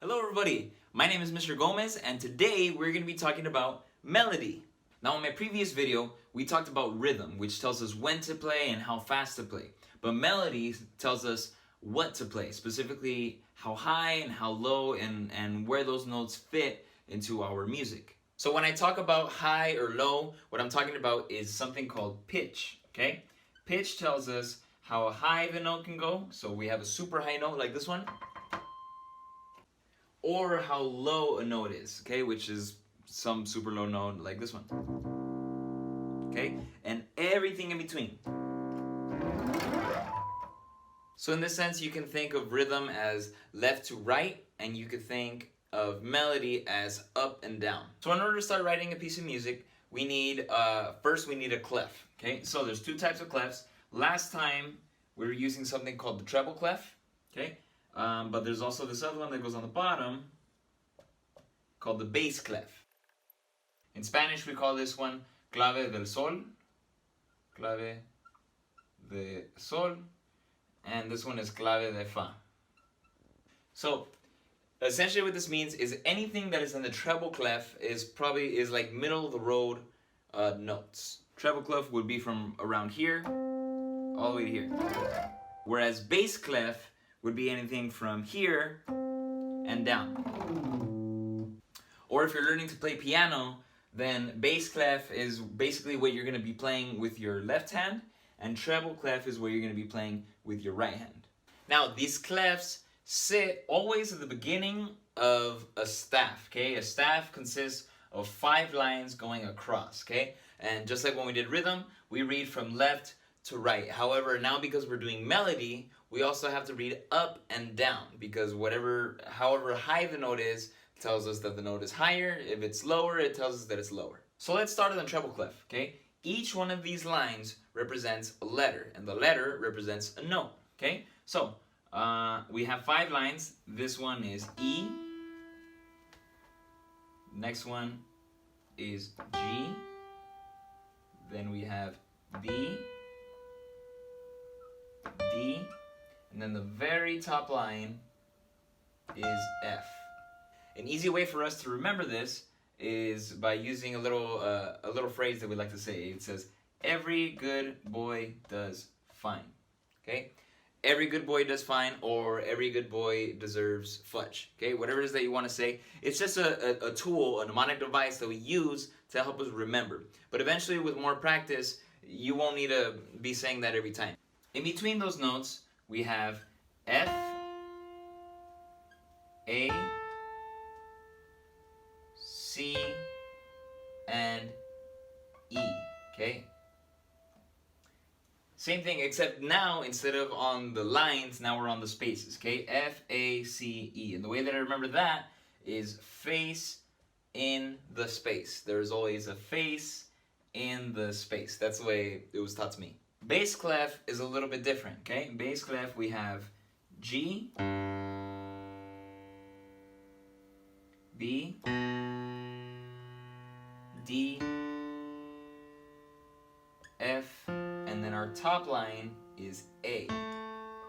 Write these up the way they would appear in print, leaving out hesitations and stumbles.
Hello everybody, my name is Mr. Gomez and today we're going to be talking about melody. Now in my previous video we talked about rhythm, which tells us when to play and how fast to play. But melody tells us what to play, specifically how high and how low and where those notes fit into our music. So when I talk about high or low, what I'm talking about is something called pitch, okay? Pitch tells us how high the note can go, so we have a super high note like this one, or how low a note is, okay, which is some super low note like this one, okay, and everything in between. So in this sense, you can think of rhythm as left to right, and you could think of melody as up and down. So in order to start writing a piece of music, we need, first we need a clef, okay? So there's two types of clefs. Last time we were using something called the treble clef, okay? But there's also this other one that goes on the bottom called the bass clef. In Spanish we call this one clave del sol, clave de sol, and this one is clave de fa. So essentially what this means is anything that is in the treble clef is like middle of the road notes. Treble clef would be from around here all the way to here. Whereas bass clef would be anything from here and down. Or if you're learning to play piano, then bass clef is basically what you're going to be playing with your left hand, and treble clef is where you're going to be playing with your right hand. Now, these clefs sit always at the beginning of a staff, okay? A staff consists of 5 lines going across, okay? And just like when we did rhythm, we read from left to right. However, now because we're doing melody, we also have to read up and down, because however high the note is tells us that the note is higher. If it's lower, it tells us that it's lower. So let's start on the treble clef, okay? Each one of these lines represents a letter, and the letter represents a note, okay? So we have 5 lines. This one is E. Next one is G. Then we have B, D, and then the very top line is F. An easy way for us to remember this is by using a little phrase that we like to say. It says, "Every good boy does fine." Okay? Every good boy does fine, or every good boy deserves fudge. Okay? Whatever it is that you want to say. It's just a tool, a mnemonic device that we use to help us remember. But eventually, with more practice, you won't need to be saying that every time. In between those notes, we have F, A, C, and E, okay? Same thing, except now, instead of on the lines, now we're on the spaces, okay? F, A, C, E. And the way that I remember that is face in the space. There's always a face in the space. That's the way it was taught to me. Bass clef is a little bit different, okay? Bass clef, we have G, B, D, F, and then our top line is A.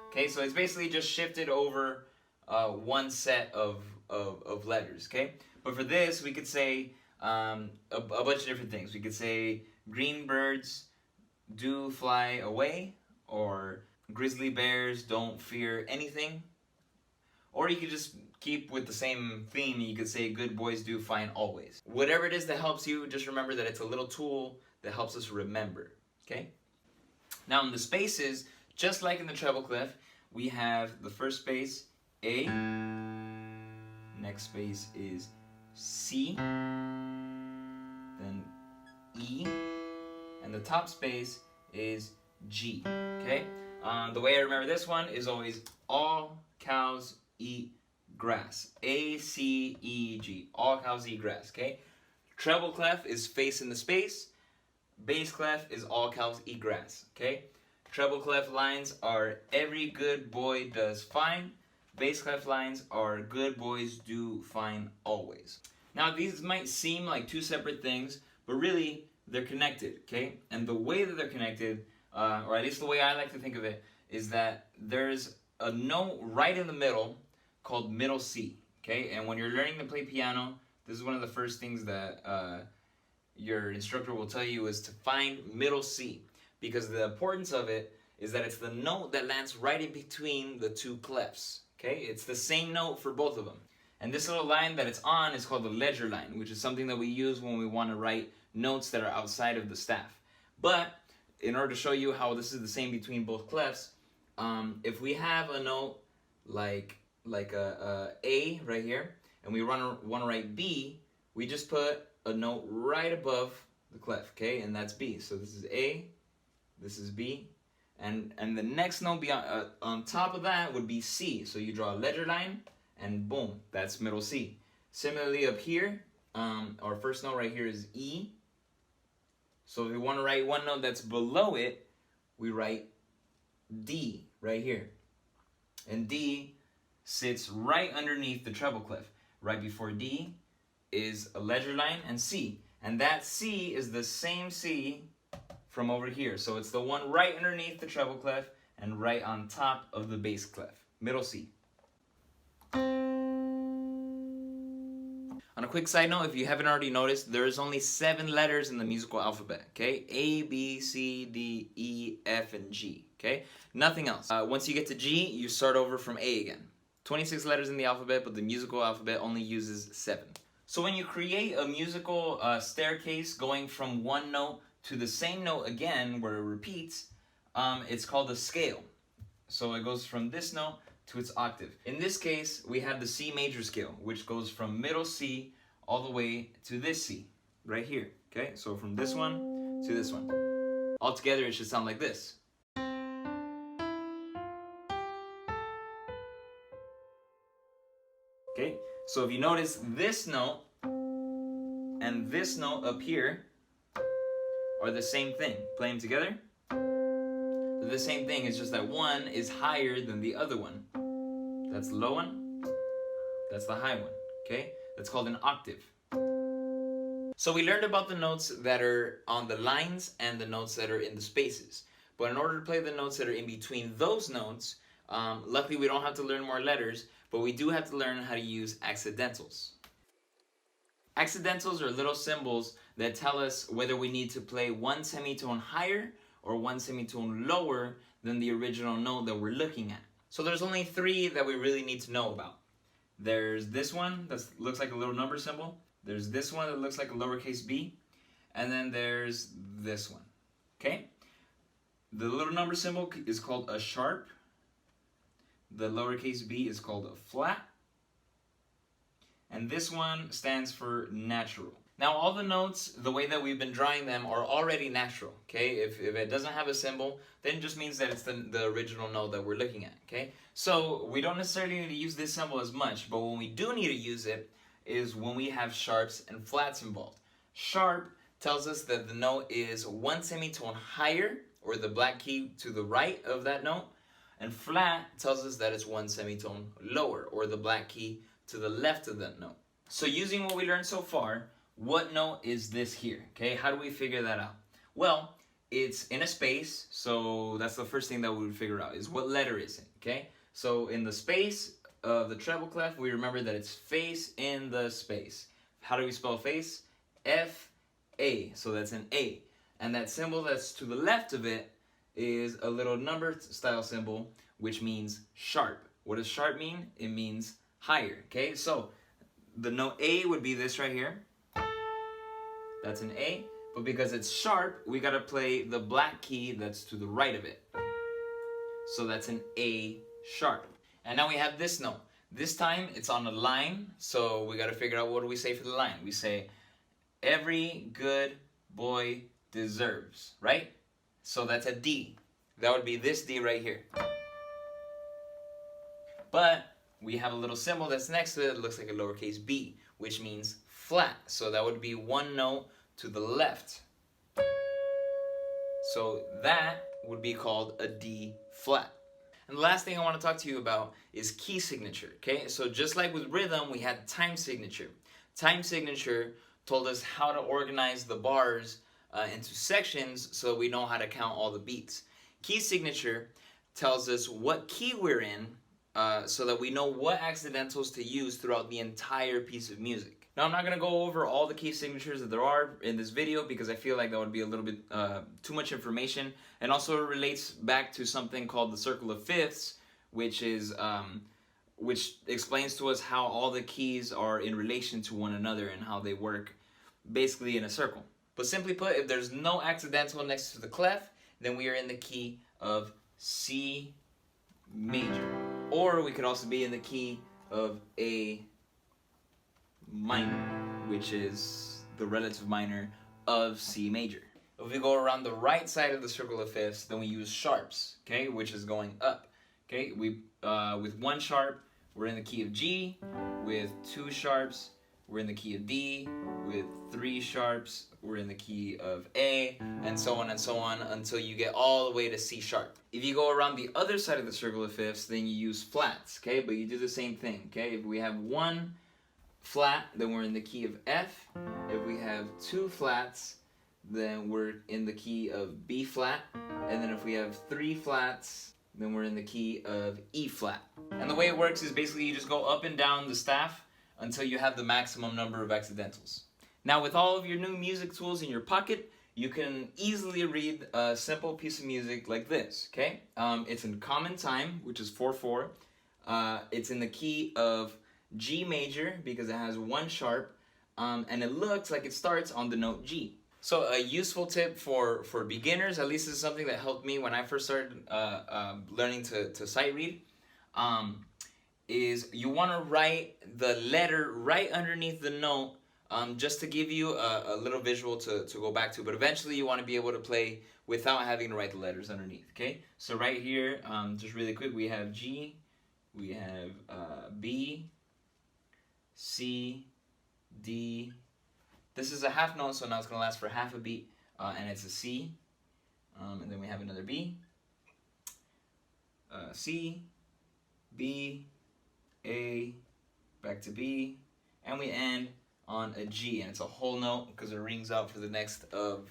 Okay, so it's basically just shifted over one set of letters, okay? But for this, we could say a bunch of different things. We could say green birds do fly away, or grizzly bears don't fear anything. Or you could just keep with the same theme. You could say good boys do fine always. Whatever it is that helps you, just remember that it's a little tool that helps us remember, okay? Now in the spaces, just like in the treble clef, we have the first space, A, next space is C, then E, and the top space is G, okay? The way I remember this one is always all cows eat grass. A, C, E, G. All cows eat grass, okay? Treble clef is face in the space. Bass clef is all cows eat grass, okay? Treble clef lines are every good boy does fine. Bass clef lines are good boys do fine always. Now these might seem like two separate things, but really they're connected, okay? And the way that they're connected, or at least the way I like to think of it, is that there's a note right in the middle called middle C, okay? And when you're learning to play piano, this is one of the first things that your instructor will tell you is to find middle C, because the importance of it is that it's the note that lands right in between the two clefs, okay? It's the same note for both of them. And this little line that it's on is called the ledger line, which is something that we use when we want to write notes that are outside of the staff. But in order to show you how this is the same between both clefs, if we have a note like A right here, and we want to write B, we just put a note right above the clef, okay? And that's B. So this is A, this is B, and the next note beyond, on top of that would be C. So you draw a ledger line, and boom, that's middle C. Similarly up here, our first note right here is E. So if we want to write one note that's below it, we write D right here. And D sits right underneath the treble clef. Right before D is a ledger line and C. And that C is the same C from over here. So it's the one right underneath the treble clef and right on top of the bass clef. Middle C. On a quick side note, if you haven't already noticed, there's only 7 letters in the musical alphabet, okay? A, B, C, D, E, F, and G, okay? Nothing else. Once you get to G, you start over from A again. 26 letters in the alphabet, but the musical alphabet only uses 7. So when you create a musical staircase going from one note to the same note again, where it repeats, it's called a scale. So it goes from this note to its octave. In this case, we have the C major scale, which goes from middle C all the way to this C, right here, okay? So from this one to this one. Altogether, it should sound like this. Okay, so if you notice, this note and this note up here are the same thing. Play them together. They're the same thing, it's just that one is higher than the other one. That's the low one, that's the high one, okay? That's called an octave. So we learned about the notes that are on the lines and the notes that are in the spaces. But in order to play the notes that are in between those notes, luckily we don't have to learn more letters, but we do have to learn how to use accidentals. Accidentals are little symbols that tell us whether we need to play one semitone higher or one semitone lower than the original note that we're looking at. So there's only 3 that we really need to know about. There's this one that looks like a little number symbol. There's this one that looks like a lowercase b. And then there's this one, okay? The little number symbol is called a sharp. The lowercase b is called a flat. And this one stands for natural. Now all the notes, the way that we've been drawing them, are already natural, okay? If it doesn't have a symbol, then it just means that it's the original note that we're looking at, okay? So we don't necessarily need to use this symbol as much, but when we do need to use it is when we have sharps and flats involved. Sharp tells us that the note is one semitone higher, or the black key to the right of that note, and flat tells us that it's one semitone lower, or the black key to the left of that note. So using what we learned so far, what note is this here, okay? How do we figure that out? Well, it's in a space, so that's the first thing that we would figure out, is what letter is it, okay? So in the space of the treble clef, we remember that it's face in the space. How do we spell face? F-A, so that's an A. And that symbol that's to the left of it is a little number style symbol, which means sharp. What does sharp mean? It means higher, okay? So the note A would be this right here. That's an A, but because it's sharp, we gotta play the black key that's to the right of it. So that's an A sharp. And now we have this note. This time it's on a line, so we gotta figure out what do we say for the line. We say, every good boy deserves, right? So that's a D. That would be this D right here. But we have a little symbol that's next to it that looks like a lowercase b, which means flat. So that would be one note to the left. So that would be called a D flat. And the last thing I want to talk to you about is key signature, okay? So just like with rhythm, we had time signature. Time signature told us how to organize the bars into sections so we know how to count all the beats. Key signature tells us what key we're in so that we know what accidentals to use throughout the entire piece of music. Now, I'm not going to go over all the key signatures that there are in this video because I feel like that would be a little bit too much information, and also it relates back to something called the circle of fifths, which explains to us how all the keys are in relation to one another and how they work basically in a circle. But simply put, if there's no accidental next to the clef, then we are in the key of C major. Or we could also be in the key of A minor, which is the relative minor of C major. If we go around the right side of the circle of fifths, then we use sharps, okay, which is going up. Okay, with one sharp, we're in the key of G. With two sharps, we're in the key of D. With three sharps, we're in the key of A, and so on until you get all the way to C sharp. If you go around the other side of the circle of fifths, then you use flats, okay? But you do the same thing, okay? If we have one flat, then we're in the key of F. If we have two flats, then we're in the key of B flat. And then if we have three flats, then we're in the key of E flat. And the way it works is basically you just go up and down the staff until you have the maximum number of accidentals. Now, with all of your new music tools in your pocket, you can easily read a simple piece of music like this, okay? It's in common time, which is 4/4. It's in the key of G major because it has one sharp, and it looks like it starts on the note G. So a useful tip for beginners, at least this is something that helped me when I first started learning to sight read, is you want to write the letter right underneath the note, just to give you a little visual to go back to. But eventually you want to be able to play without having to write the letters underneath, okay? So right here, just really quick, we have G, we have B, C, D. This is a half note, so now it's going to last for half a beat, and it's a C. And then we have another B, C, B, A, back to B, and we end on a G, and it's a whole note because it rings out for the next of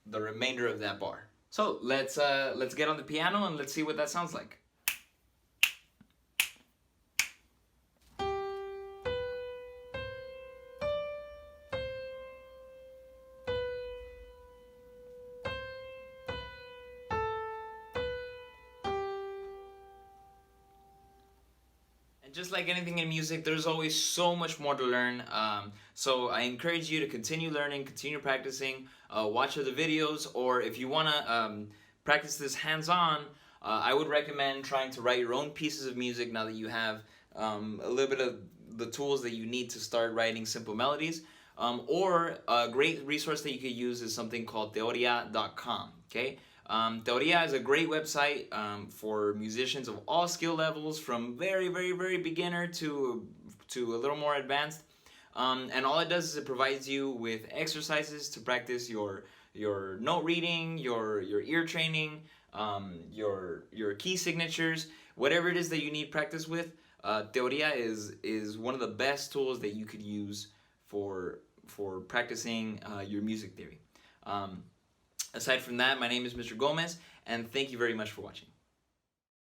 the remainder of that bar. So let's get on the piano and let's see what that sounds like. Just like anything in music, there's always so much more to learn. So I encourage you to continue learning, continue practicing, watch other videos, or if you want to practice this hands-on, I would recommend trying to write your own pieces of music now that you have a little bit of the tools that you need to start writing simple melodies. Or a great resource that you could use is something called teoria.com, okay? Teoria is a great website for musicians of all skill levels, from very, very, very beginner to a little more advanced. And all it does is it provides you with exercises to practice your note reading, your ear training, your key signatures, whatever it is that you need practice with. Teoria is one of the best tools that you could use for practicing your music theory. Aside from that, my name is Mr. Gomez, and thank you very much for watching.